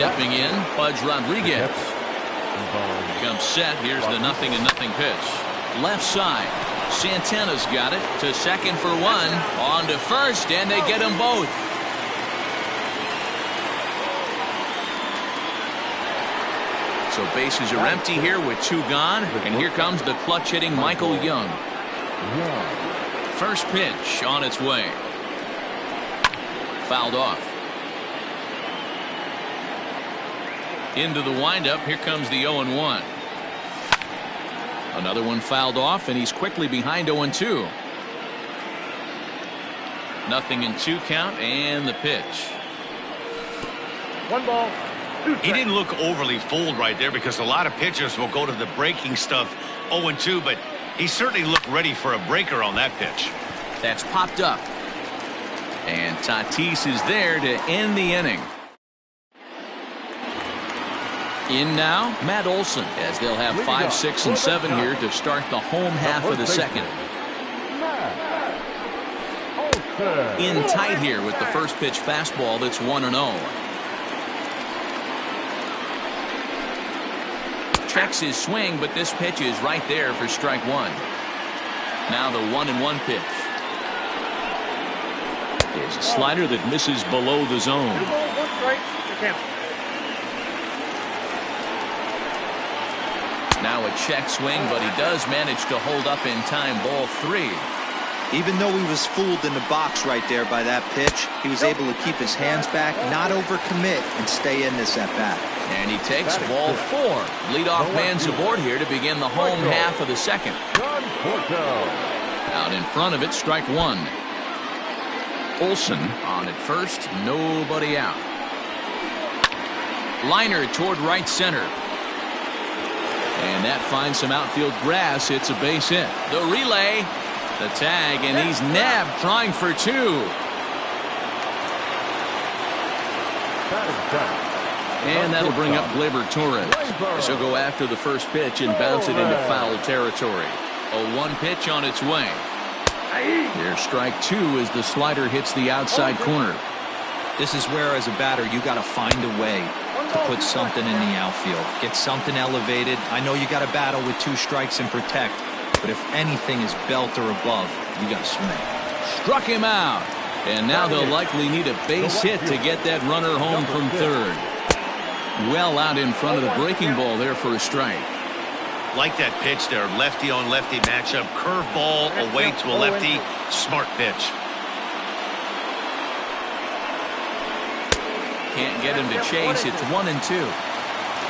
Stepping in, Pudge Rodriguez. Comes set. Here's the 0-0 pitch. Left side. Santana's got it to second for one. On to first, and they get them both. So bases are empty here with 2 gone. And here comes the clutch hitting Michael Young. First pitch on its way. Fouled off. Into the windup. Here comes the 0-1. Another one fouled off, and he's quickly behind 0-2. 0-2 count, and the pitch. 1 ball. He didn't look overly fooled right there because a lot of pitchers will go to the breaking stuff 0-2, but he certainly looked ready for a breaker on that pitch. That's popped up. And Tatis is there to end the inning. In now, Matt Olson, as they'll have 5, 6, and 7 here to start the home half of the second. In tight here with the first pitch fastball that's 1-0. Checks his swing, but this pitch is right there for strike 1. Now the 1-1 pitch. Is a slider that misses below the zone. Now a check swing, but he does manage to hold up in time. Ball 3. Even though he was fooled in the box right there by that pitch, he was able to keep his hands back, not overcommit, and stay in this at-bat. And he takes ball 4. Leadoff man's aboard here to begin the home half of the second. Out in front of it, strike 1. Olson on at first, nobody out. Liner toward right center. And that finds some outfield grass. It's a base hit. The relay, the tag, and he's nabbed trying for 2. And that'll bring up Gleyber Torres. She'll go after the first pitch and bounce it into foul territory. A 1 pitch on its way. There's strike 2 as the slider hits the outside corner. This is where, as a batter, you got to find a way to put something in the outfield. Get something elevated. I know you got to battle with 2 strikes and protect, but if anything is belt or above, you got to swing. Struck him out. And now they'll likely need a base hit to get that runner home from third. Well out in front of the breaking ball there for a strike. Like that pitch there, lefty on lefty matchup, curveball away to a lefty, smart pitch. Can't get him to chase. It's 1-2.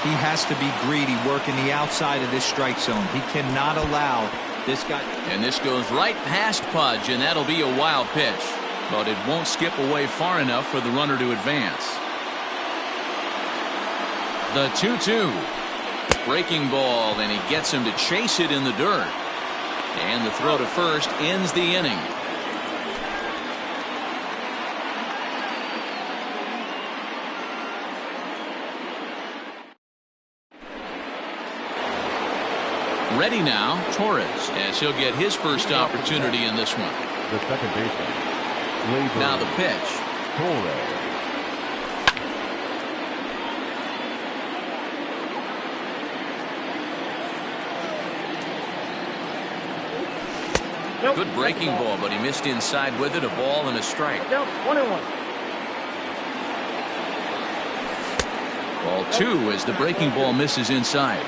He has to be greedy, working the outside of this strike zone. He cannot allow this guy. And this goes right past Pudge, and that'll be a wild pitch. But it won't skip away far enough for the runner to advance. The 2-2. Breaking ball, and he gets him to chase it in the dirt. And the throw to first ends the inning. Ready now, Torres, as he'll get his first opportunity in this one. The second baseman. Now the pitch. Torres. Good breaking ball, but he missed inside with it. A ball and a strike. Down 1-1. Ball 2 as the breaking ball misses inside.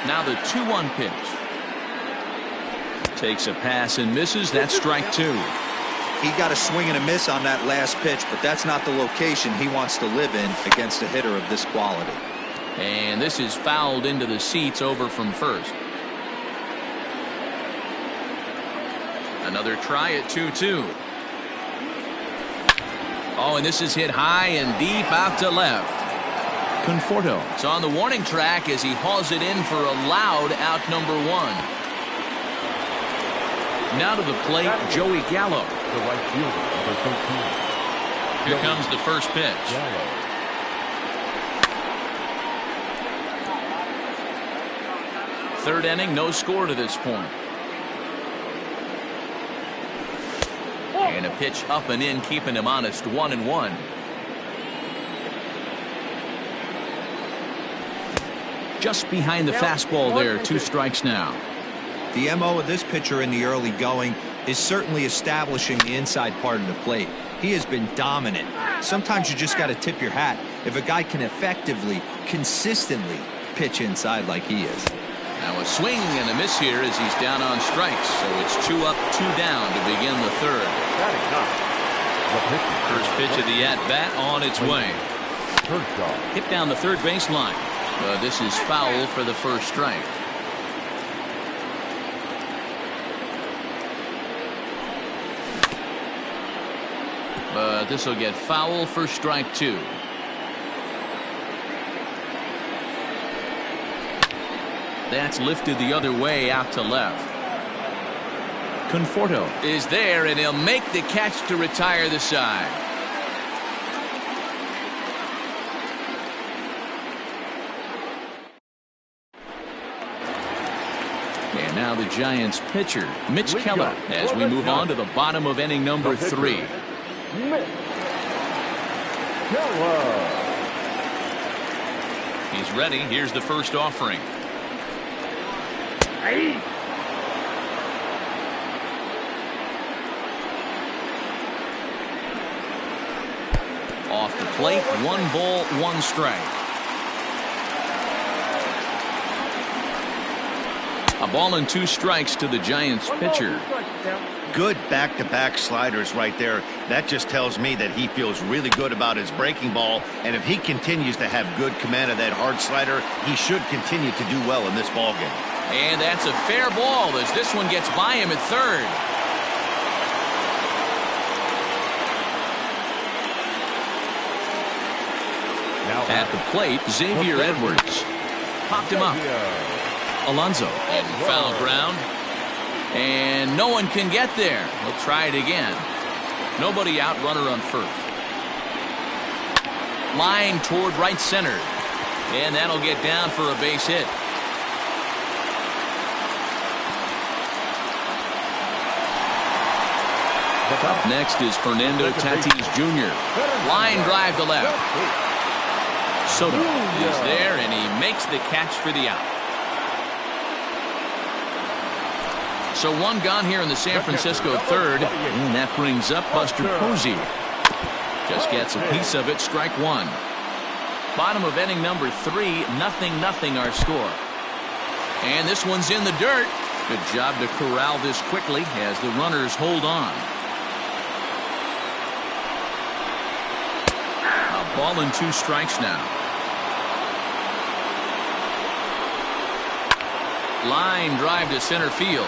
Now the 2-1 pitch. Takes a pass and misses. That's strike 2. He got a swing and a miss on that last pitch, but that's not the location he wants to live in against a hitter of this quality. And this is fouled into the seats over from first. Another try at 2-2. Oh, and this is hit high and deep out to left. Conforto is on the warning track as he hauls it in for a loud out number 1. Now to the plate, Joey Gallo. The right fielder, number 13. Here comes the first pitch. Third inning, no score to this point. And a pitch up and in, keeping him honest. 1-1. just behind the fastball there. 2 strikes now. The MO of this pitcher in the early going is certainly establishing the inside part of the plate. He has been dominant. Sometimes you just got to tip your hat if a guy can effectively, consistently pitch inside like he is. Now a swing and a miss here as he's down on strikes. So it's 2 up, 2 down to begin the third. First pitch of the at-bat on its way. Hit down the third baseline. This is foul for the first strike. But this will get foul for strike 2. That's lifted the other way out to left. Conforto is there, and he'll make the catch to retire the side. And now the Giants pitcher, Mitch Keller, as we move on to the bottom of inning number 3. He's ready. Here's the first offering. Off the plate, 1 ball, 1 strike. A ball and 2 strikes to the Giants pitcher. Good back-to-back sliders right there. That just tells me that he feels really good about his breaking ball, and if he continues to have good command of that hard slider, he should continue to do well in this ballgame. And that's a fair ball as this one gets by him at third. At the plate, Xavier Edwards. Popped him up. Alonso in foul ground. And no one can get there. He'll try it again. Nobody out, runner on first. Line toward right center. And that'll get down for a base hit. Up next is Fernando Tatis Jr. Line drive to left. Soto is there, and he makes the catch for the out. So 1 gone here in the San Francisco third, and that brings up Buster Posey. Just gets a piece of it, strike 1. Bottom of inning number 3, 0-0 our score. And this one's in the dirt. Good job to corral this quickly as the runners hold on. A ball and 2 strikes now. Line drive to center field.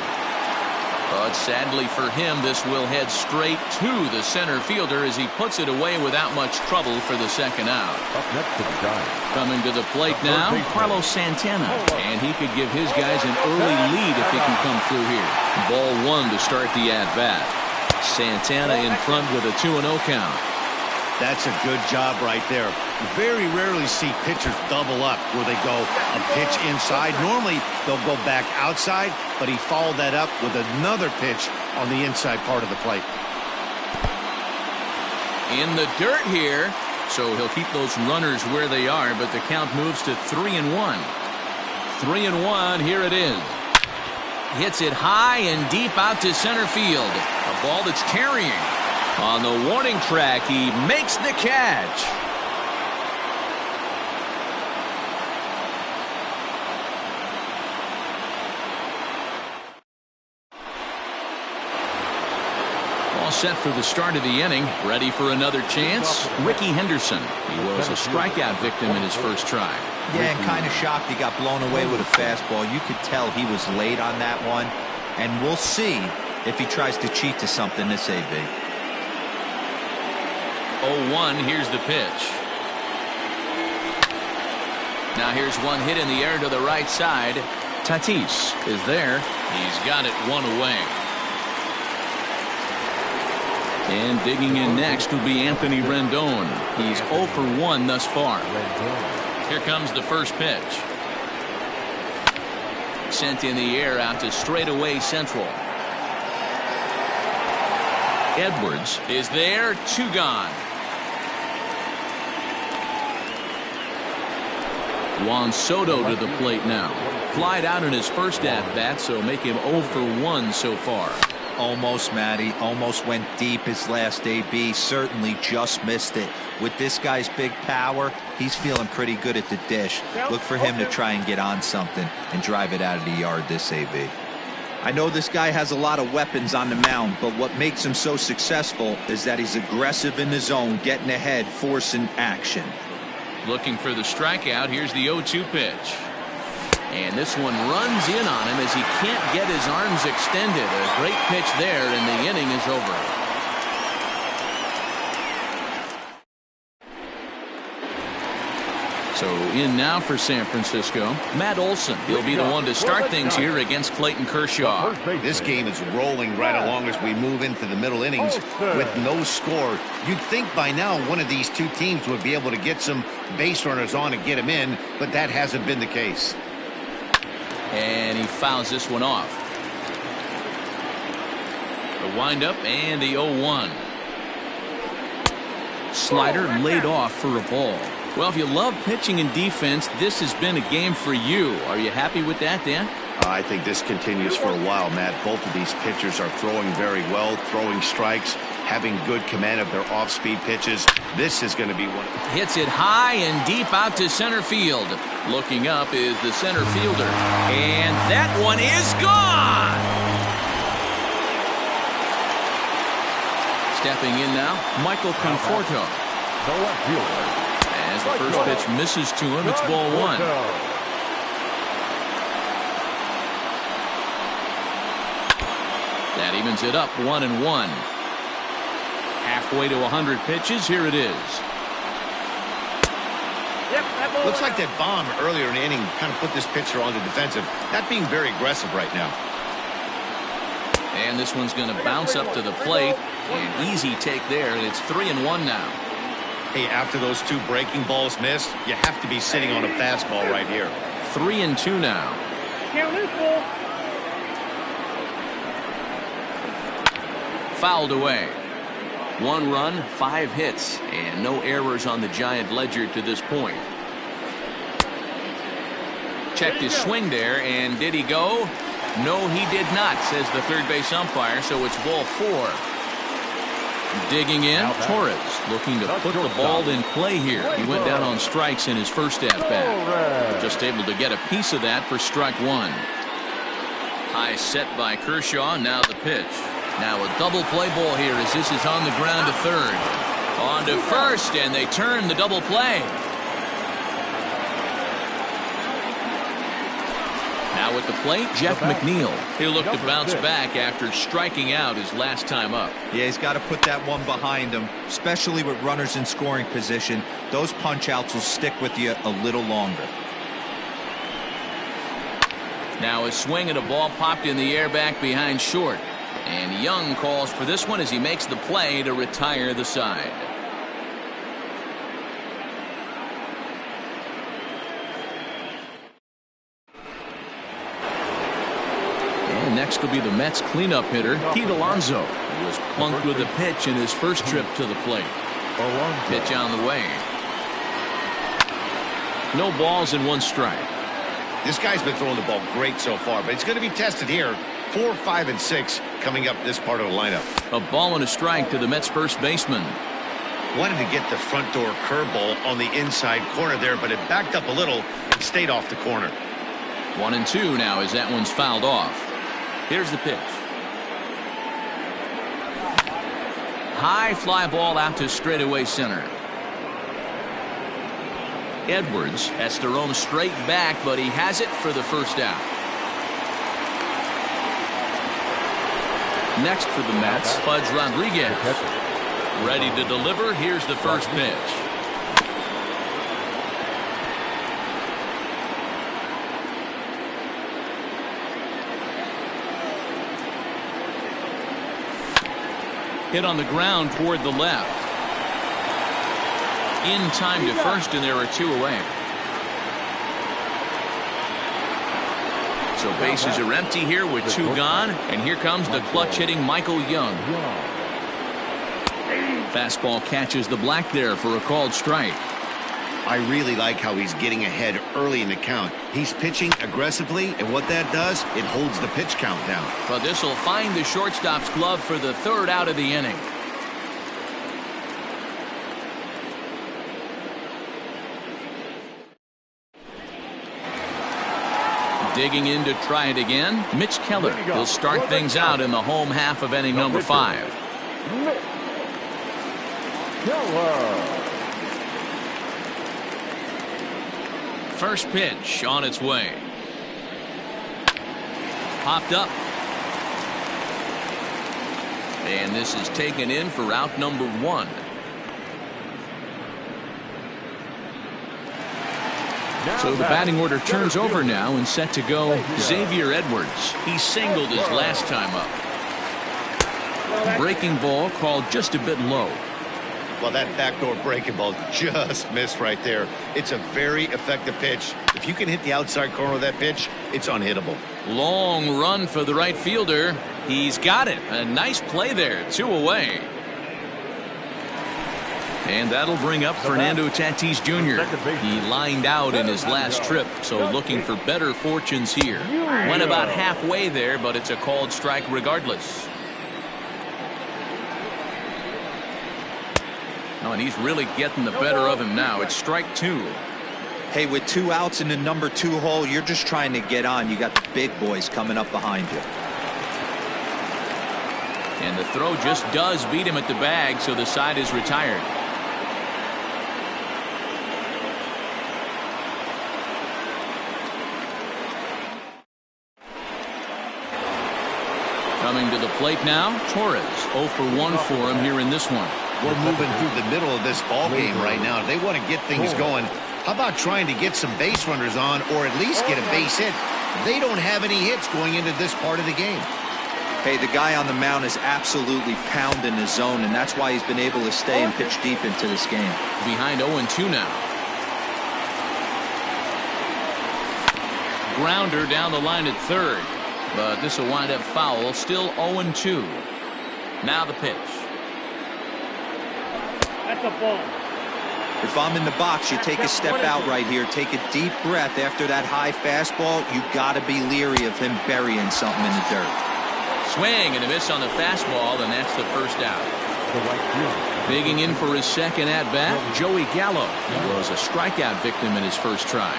But sadly for him, this will head straight to the center fielder as he puts it away without much trouble for the second out. Coming to the plate now, Carlos Santana. And he could give his guys an early lead if he can come through here. Ball 1 to start the at-bat. Santana in front with a 2-0 count. That's a good job right there. You very rarely see pitchers double up where they go a pitch inside. Normally they'll go back outside, but he followed that up with another pitch on the inside part of the plate. In the dirt here, so he'll keep those runners where they are, but the count moves to 3-1. 3-1, here it is. Hits it high and deep out to center field. A ball that's carrying. On the warning track, he makes the catch. All set for the start of the inning. Ready for another chance? Ricky Henderson. He was a strikeout victim in his first try. Yeah, and kind of shocked he got blown away with a fastball. You could tell he was late on that one. And we'll see if he tries to cheat to something this AB. 0-1, here's the pitch. Now here's one hit in the air to the right side. Tatis is there. He's got it 1 away. And digging in next will be Anthony Rendon. He's 0 for 1 thus far. Here comes the first pitch. Sent in the air out to straightaway central. Edwards is there, 2 gone. Juan Soto to the plate now. Flied out in his first at-bat, so make him 0 for 1 so far. Almost, Matty. Almost went deep his last AB. Certainly just missed it. With this guy's big power, he's feeling pretty good at the dish. Look for him to try and get on something and drive it out of the yard this AB. I know this guy has a lot of weapons on the mound, but what makes him so successful is that he's aggressive in the zone, getting ahead, forcing action. Looking for the strikeout. Here's the 0-2 pitch. And this one runs in on him as he can't get his arms extended. A great pitch there, and the inning is over. So in now for San Francisco, Matt Olson. He'll be the one to start things here against Clayton Kershaw. This game is rolling right along as we move into the middle innings with no score. You'd think by now one of these two teams would be able to get some base runners on and get them in, but that hasn't been the case. And he fouls this one off. The windup and the 0-1. Slider laid off for a ball. Well, if you love pitching and defense, this has been a game for you. Are you happy with that, Dan? I think this continues for a while, Matt. Both of these pitchers are throwing very well, throwing strikes, having good command of their off-speed pitches. This is going to be one. Hits it high and deep out to center field. Looking up is the center fielder. And that one is gone! Stepping in now, Michael Conforto. The left fielder. As the first pitch misses to him, it's ball 1. That evens it up 1-1. Halfway to 100 pitches. Here it is. Looks like that bomb earlier in the inning kind of put this pitcher on the defensive. Not being very aggressive right now. And this one's going to bounce up to the plate. An easy take there. And it's 3-1 now. Hey, after those two breaking balls missed, you have to be sitting on a fastball right here. 3-2 now. Fouled away. 1 run, 5 hits, and no errors on the Giant ledger to this point. Checked his swing there, and did he go? No, he did not, says the third base umpire, so it's ball 4. Digging in, Torres looking to put the ball in play here. He went down on strikes in his first at-bat. Just able to get a piece of that for strike 1. High set by Kershaw, now the pitch. Now a double play ball here as this is on the ground to third. On to first, and they turn the double play. Now at the plate, Jeff McNeil. He'll look to bounce back after striking out his last time up. Yeah, he's got to put that one behind him, especially with runners in scoring position. Those punch-outs will stick with you a little longer. Now a swing at a ball popped in the air back behind short. And Young calls for this one as he makes the play to retire the side. And next will be the Mets cleanup hitter, Pete Alonso, who was plunked with a pitch in his first trip to the plate. Pitch on the way. No balls and 1 strike. This guy's been throwing the ball great so far, but it's going to be tested here. 4, 5, and 6 coming up this part of the lineup. A ball and a strike to the Mets first baseman. Wanted to get the front door curveball on the inside corner there, but it backed up a little and stayed off the corner. 1-2 now as that one's fouled off. Here's the pitch. High fly ball out to straightaway center. Edwards has to roam straight back, but he has it for the first out. Next for the Mets, Pudge Rodriguez. Ready to deliver. Here's the first pitch. Hit on the ground toward the left. In time to first, and there are 2 away. So bases are empty here with 2 gone, and here comes the clutch-hitting Michael Young. Fastball catches the black there for a called strike. I really like how he's getting ahead early in the count. He's pitching aggressively, and what that does, it holds the pitch count down. Well, this will find the shortstop's glove for the third out of the inning. Digging in to try it again, Mitch Keller. He'll start things out in the home half of inning number 5. First pitch on its way. Popped up. And this is taken in for out number 1. So the batting order turns over now and set to go Xavier Edwards. He singled his last time up. Breaking ball called just a bit low. Well, that backdoor breaking ball just missed right there. It's a very effective pitch. If you can hit the outside corner of that pitch, it's unhittable. Long run for the right fielder. He's got it. A nice play there. 2 away. And that'll bring up Fernando Tatis Jr. He lined out in his last trip, so looking for better fortunes here. Went about halfway there, but it's a called strike regardless. Oh, and he's really getting the better of him now. It's strike 2. Hey, with 2 outs in the number 2 hole, you're just trying to get on. You got the big boys coming up behind you. And the throw just does beat him at the bag, so the side is retired. Coming to the plate now, Torres. 0 for 1 for him here in this one. We're moving through the middle of this ball game right now. If they want to get things going, how about trying to get some base runners on or at least get a base hit? They don't have any hits going into this part of the game. Hey, the guy on the mound is absolutely pounding the zone, and that's why he's been able to stay and pitch deep into this game. Behind 0-2 now. Grounder down the line at third. But this will wind up foul. Still 0-2. Now the pitch. That's a ball. If I'm in the box, you take a step out right here. Take a deep breath after that high fastball. You got to be leery of him burying something in the dirt. Swing and a miss on the fastball, and that's the first out. Digging in for his second at-bat, Joey Gallo. He was a strikeout victim in his first try.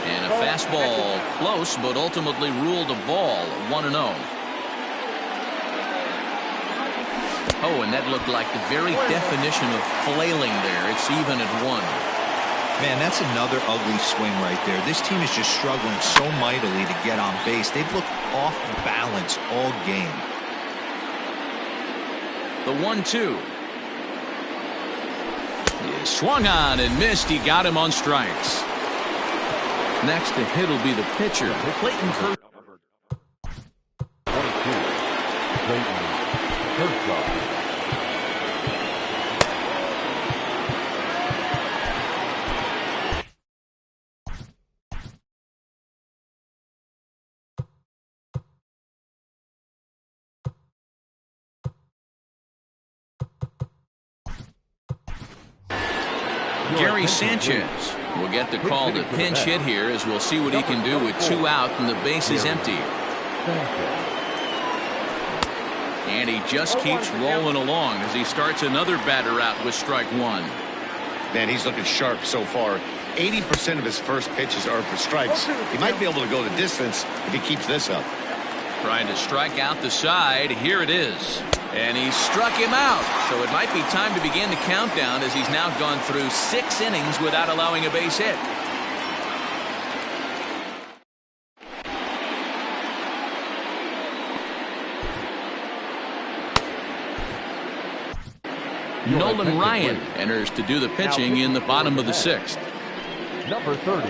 And a fastball close, but ultimately ruled a ball. 1-0. Oh, and that looked like the very definition of flailing there. It's even at 1. Man, that's another ugly swing right there. This team is just struggling so mightily to get on base. They've looked off balance all game. The 1-2. He swung on and missed. He got him on strikes. Next to hit will be the pitcher, Clayton Kershaw. 22. Clayton Kershaw. Gary Sanchez will get the call to pinch hit here, as we'll see what he can do with 2 out and the base is empty. And he just keeps rolling along as he starts another batter out with strike 1. Man, he's looking sharp so far. 80% of his first pitches are for strikes. He might be able to go the distance if he keeps this up. Trying to strike out the side. Here it is. And he struck him out. So it might be time to begin the countdown, as he's now gone through 6 innings without allowing a base hit. Nolan Ryan enters to do the pitching in the bottom of the 6th. Number 30.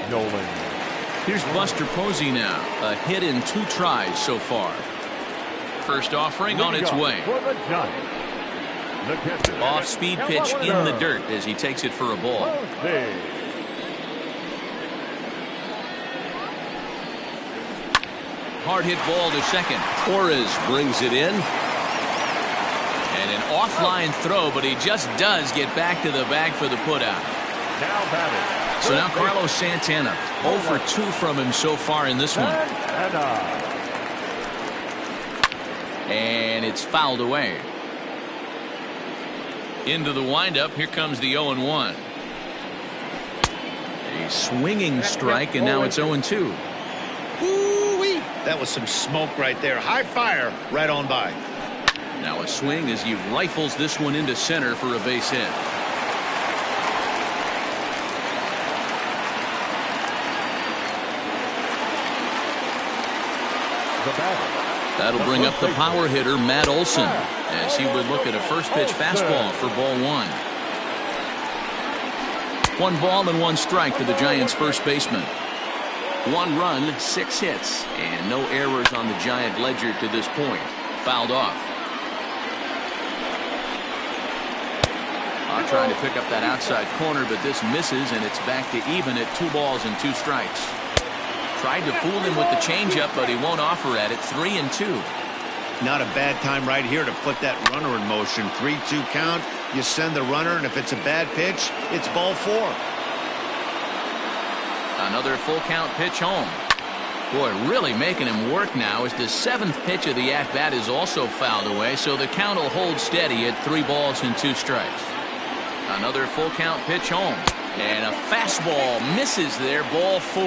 Nolan. Here's Buster Posey now. A hit in 2 tries so far. First offering on its way. Off-speed pitch in the dirt as he takes it for a ball. Hard hit ball to second. Torres brings it in. And An offline throw, but he just does get back to the bag for the putout. Now batting. So now Carlos Santana, 0 for 2 from him so far in this one. And it's fouled away. Into the windup, here comes the 0-1. A swinging strike, and now it's 0-2. Ooh-wee. That was some smoke right there. High fire right on by. Now a swing as he rifles this one into center for a base hit. That'll bring up the power hitter, Matt Olson, as he would look at a first pitch fastball for ball 1. 1 ball and 1 strike to the Giants' first baseman. 1 run, 6 hits, and no errors on the Giant ledger to this point. Fouled off. Trying to pick up that outside corner, but this misses, and it's back to even at 2 balls and 2 strikes. Tried to fool him with the changeup, but he won't offer at it. 3-2. Not a bad time right here to put that runner in motion. 3-2 count. You send the runner, and if it's a bad pitch, it's ball 4. Another full count pitch home. Boy, really making him work now as the 7th pitch of the at-bat is also fouled away, so the count will hold steady at 3 balls and 2 strikes. Another full count pitch home. And a fastball misses there, ball 4.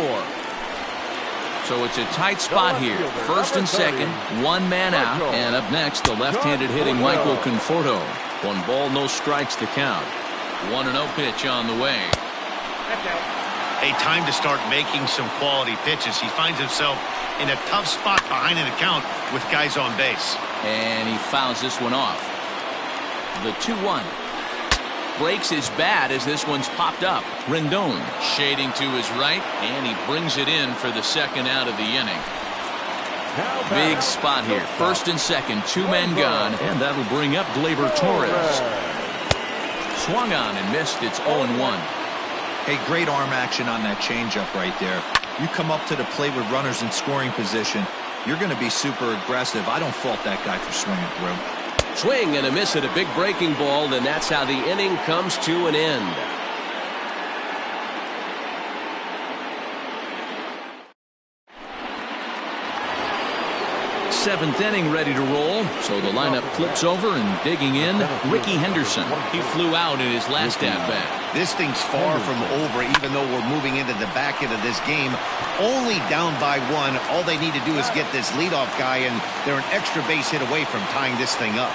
So it's a tight spot here. First and second, 1 man out. And up next, the left-handed hitting Michael Conforto. 1 ball, no strikes to count. 1-0 pitch on the way. A time to start making some quality pitches. He finds himself in a tough spot behind an account with guys on base. And he fouls this one off. The 2-1. Breaks his bat as this one's popped up. Rendon shading to his right, and he brings it in for the 2nd out of the inning. Big spot here. First and second, 2 men gone, and that'll bring up Gleyber Torres. Swung on and missed. It's 0-1. Hey, great arm action on that changeup right there. You come up to the plate with runners in scoring position, you're going to be super aggressive. I don't fault that guy for swinging through. Swing and a miss at a big breaking ball, and that's how the inning comes to an end. Seventh inning ready to roll, so the lineup flips over and digging in, Ricky Henderson. He flew out in his last at-bat. This thing's far from over, even though we're moving into the back end of this game. Only down by 1. All they need to do is get this leadoff guy, and they're an extra base hit away from tying this thing up.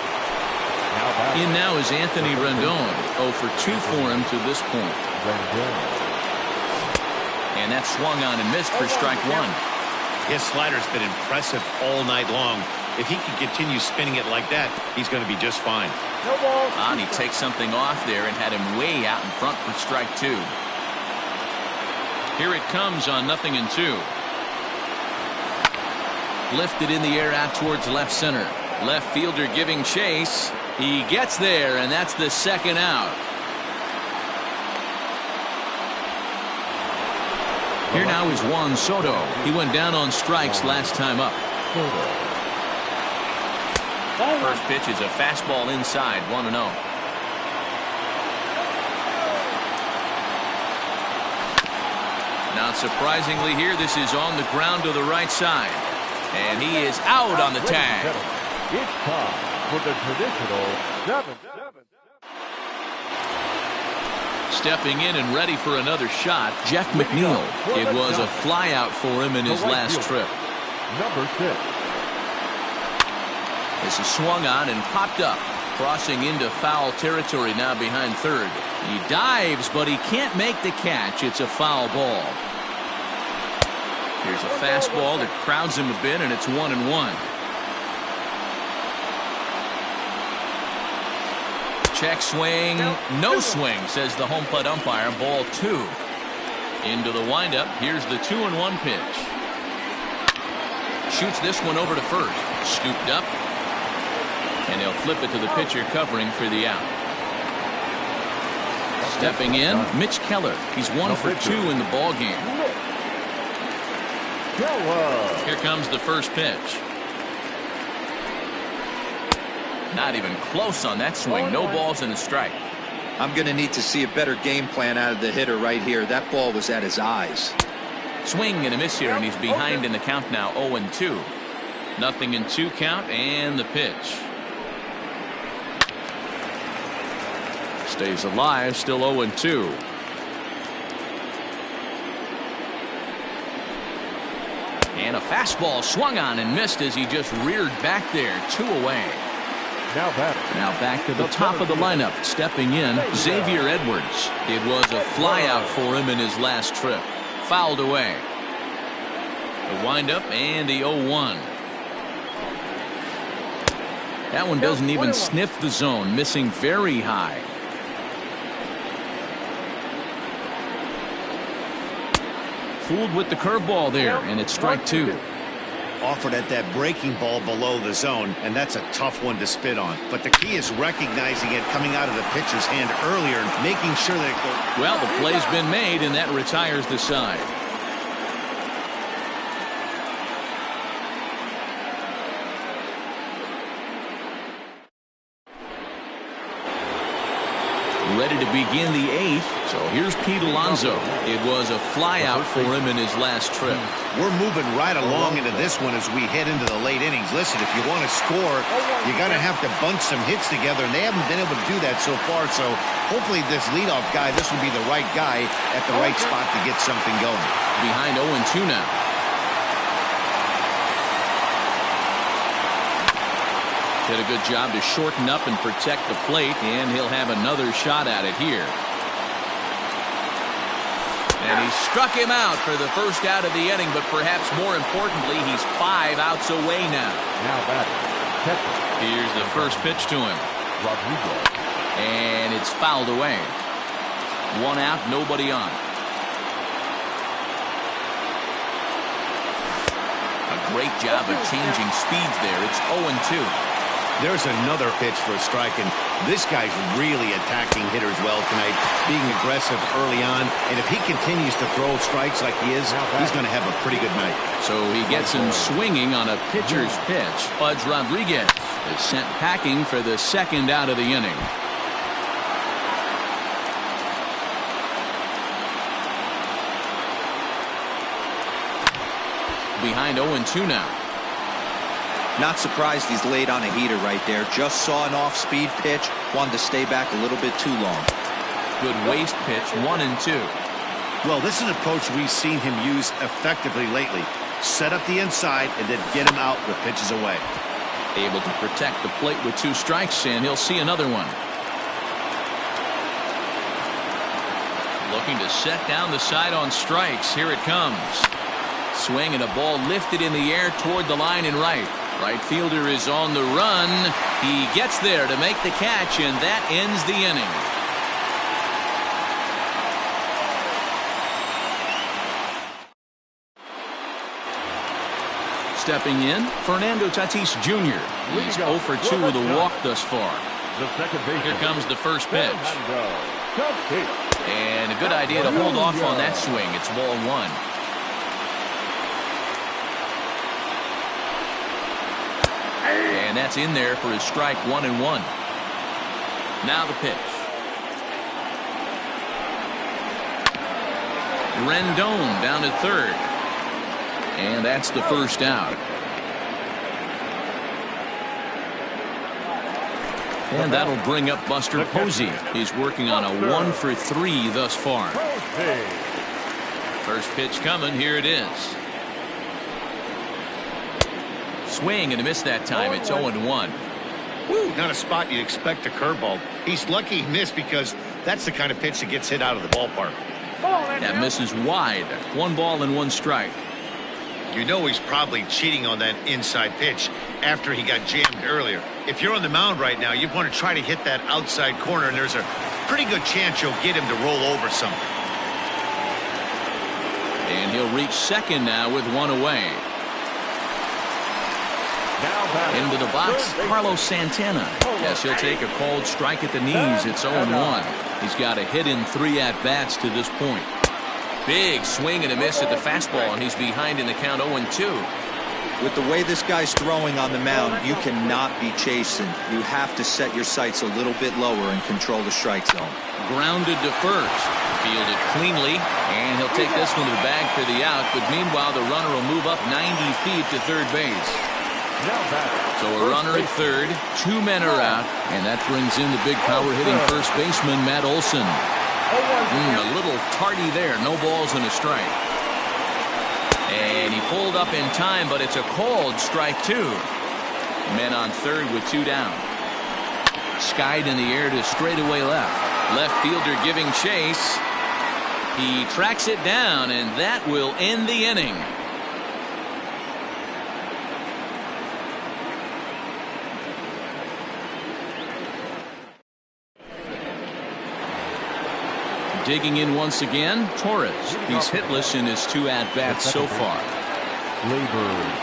In now is Anthony Rendon. 0 for 2 for him to this point. And that swung on and missed for strike 1. His slider's been impressive all night long. If he can continue spinning it like that, he's going to be just fine. And he takes something off there and had him way out in front for strike 2. Here it comes on 0-2. Lifted in the air out towards left center. Left fielder giving chase. He gets there, and that's the 2nd out. Here now is Juan Soto. He went down on strikes last time up. First pitch is a fastball inside, 1-0. Not surprisingly here, this is on the ground to the right side. And he is out on the tag. It's time for the traditional 7-7. Stepping in and ready for another shot, Jeff McNeil. It was a flyout for him in his last trip. Number 6. This is swung on and popped up, crossing into foul territory now behind third. He dives, but he can't make the catch. It's a foul ball. Here's a fastball that crowds him a bit, and it's 1-1. Check swing, no swing, says the home plate umpire. Ball 2. Into the windup. Here's the 2-1 pitch. Shoots this one over to first. Scooped up. And he'll flip it to the pitcher covering for the out. Stepping in, Mitch Keller. He's 1 for 2 in the ball game. Here comes the first pitch. Not even close on that swing. No balls and a strike. I'm going to need to see a better game plan out of the hitter right here. That ball was at his eyes. Swing and a miss here, and he's behind in the count now, 0-2. Nothing in 2 count, and the pitch. Stays alive, still 0-2. And a fastball swung on and missed as he just reared back there. 2 away. Now back to the top of the lineup. Stepping in, Xavier Edwards. It was a flyout for him in his last trip. Fouled away. The windup and the 0-1. That one doesn't even sniff the zone, missing very high. Fooled with the curveball there, and it's strike 2. Offered at that breaking ball below the zone, and that's a tough one to spit on. But the key is recognizing it coming out of the pitcher's hand earlier and making sure that it goes. Well, the play's been made, and that retires the side. Ready to begin the 8th. So here's Pete Alonso. It was a flyout for him in his last trip. We're moving right along into this one as we head into the late innings. Listen, if you want to score, you got to have to bunch some hits together, and they haven't been able to do that so far. So hopefully this leadoff guy, this will be the right guy at the right spot to get something going. Behind 0-2 now. Did a good job to shorten up and protect the plate, and he'll have another shot at it here. And he struck him out for the first out of the inning, but perhaps more importantly, he's 5 outs away now. Here's the first pitch to him. And it's fouled away. 1 out, nobody on. A great job of changing speeds there. It's 0-2. There's another pitch for a strike, and this guy's really attacking hitters well tonight, being aggressive early on, and if he continues to throw strikes like he is, he's going to have a pretty good night. So he gets him swinging on a pitcher's pitch. Pudge Rodriguez is sent packing for the 2nd out of the inning. Behind 0-2 now. Not surprised he's laid on a heater right there. Just saw an off-speed pitch. Wanted to stay back a little bit too long. Good waste pitch, 1-2. Well, this is an approach we've seen him use effectively lately. Set up the inside and then get him out with pitches away. Able to protect the plate with 2 strikes, and he'll see another one. Looking to set down the side on strikes. Here it comes. Swing and a ball lifted in the air toward the line and right. Right fielder is on the run. He gets there to make the catch, and that ends the inning. Stepping in, Fernando Tatis Jr. He's 0 for 2 with a walk thus far. Here comes the first pitch. And a good idea to hold off on that swing. It's ball 1. And that's in there for his strike, 1-1. Now the pitch. Rendon down at 3rd. And that's the first out. And that'll bring up Buster Posey. He's working on a 1 for 3 thus far. First pitch coming. Here it is. Swing and a miss that time. It's 0-1. Woo, not a spot you'd expect a curveball. He's lucky he missed because that's the kind of pitch that gets hit out of the ballpark. That misses wide. 1 ball and 1 strike. You know he's probably cheating on that inside pitch after he got jammed earlier. If you're on the mound right now, you want to try to hit that outside corner, and there's a pretty good chance you'll get him to roll over something. And he'll reach 2nd now with 1 away. Into the box, Carlos Santana. Yes, he'll take a called strike at the knees. It's 0-1. He's got a hit in 3 at-bats to this point. Big swing and a miss at the fastball, and he's behind in the count 0-2. With the way this guy's throwing on the mound, you cannot be chasing. You have to set your sights a little bit lower and control the strike zone. Grounded to first. Fielded cleanly, and he'll take this one to the bag for the out, but meanwhile the runner will move up 90 feet to third base. So a runner at third, 2 men are out, and that brings in the big power-hitting first baseman, Matt Olson. A little tardy there, no balls and a strike. And he pulled up in time, but it's a called strike 2. Men on third with 2 down. Skied in the air to straightaway left. Left fielder giving chase. He tracks it down, and that will end the inning. Digging in once again, Torres. He's hitless in his 2 at-bats so far.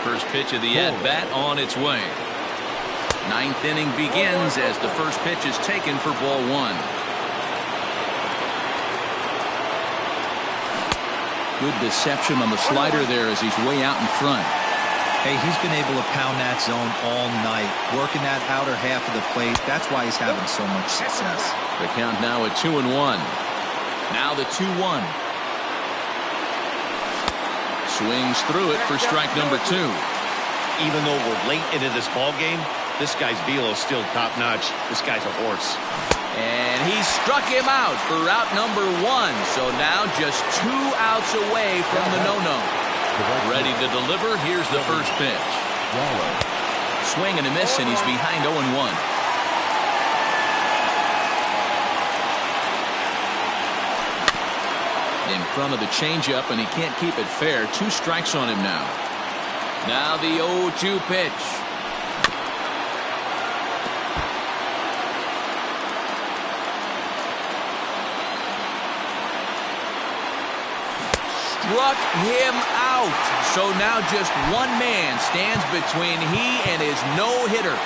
First pitch of the at-bat on its way. 9th inning begins as the first pitch is taken for ball 1. Good deception on the slider there as he's way out in front. Hey, he's been able to pound that zone all night, working that outer half of the plate. That's why he's having so much success. The count now at 2-1. Now the 2-1. Swings through it for strike number 2. Even though we're late into this ball game, this guy's velo is still top-notch. This guy's a horse. And he struck him out for out number 1. So now just 2 outs away from the no-no. Ready to deliver. Here's the first pitch. Swing and a miss, and he's behind 0-1. In front of the changeup, and he can't keep it fair. 2 strikes on him now. Now the 0-2 pitch. Struck him out. So now just 1 man stands between he and his no-hitter.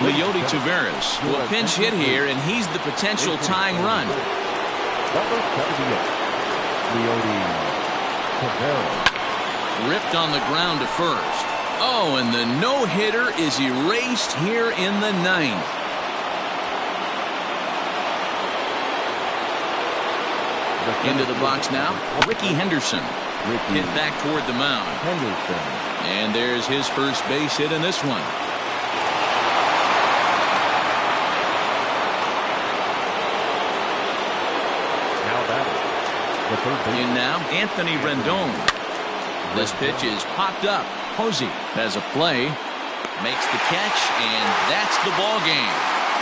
Leody Taveras will pinch hit here, and he's the potential tying run. Ripped on the ground to first. Oh, and the no-hitter is erased here in the 9th. Into the box now, Ricky Henderson. Hit back toward the mound. And there's his first base hit in this one. In now, Anthony Rendon. This pitch is popped up. Posey has a play, makes the catch, and that's the ball game.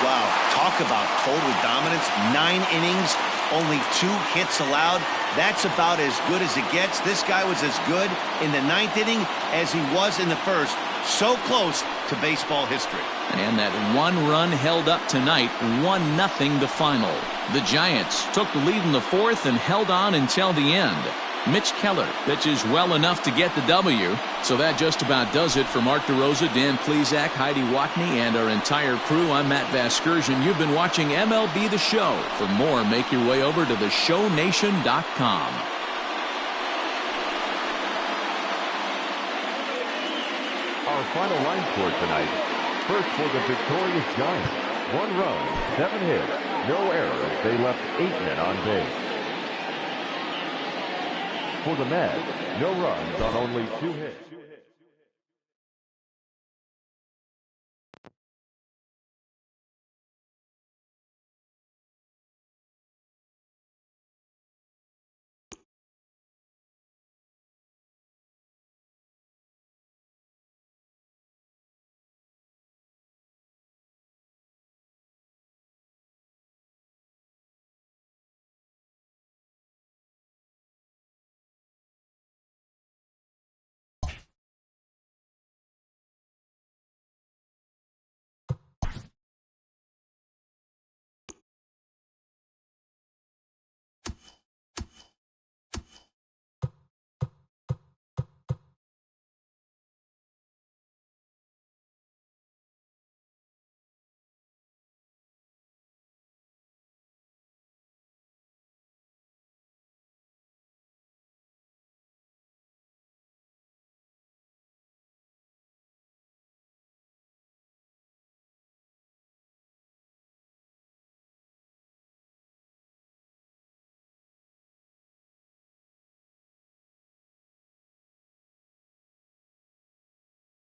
Wow, talk about total dominance. 9 innings, only 2 hits allowed. That's about as good as it gets. This guy was as good in the 9th inning as he was in the first. So close to baseball history. And that 1 run held up tonight, 1-0 the final. The Giants took the lead in the 4th and held on until the end. Mitch Keller pitches well enough to get the W. So that just about does it for Mark DeRosa, Dan Plesac, Heidi Watney, and our entire crew. I'm Matt Vasgersian. You've been watching MLB The Show. For more, make your way over to theshownation.com. Our final line score tonight. First for the victorious Giants. 1 run, 7 hits, no errors. They left 8 men on base. For the Mets, no runs on only 2 hits.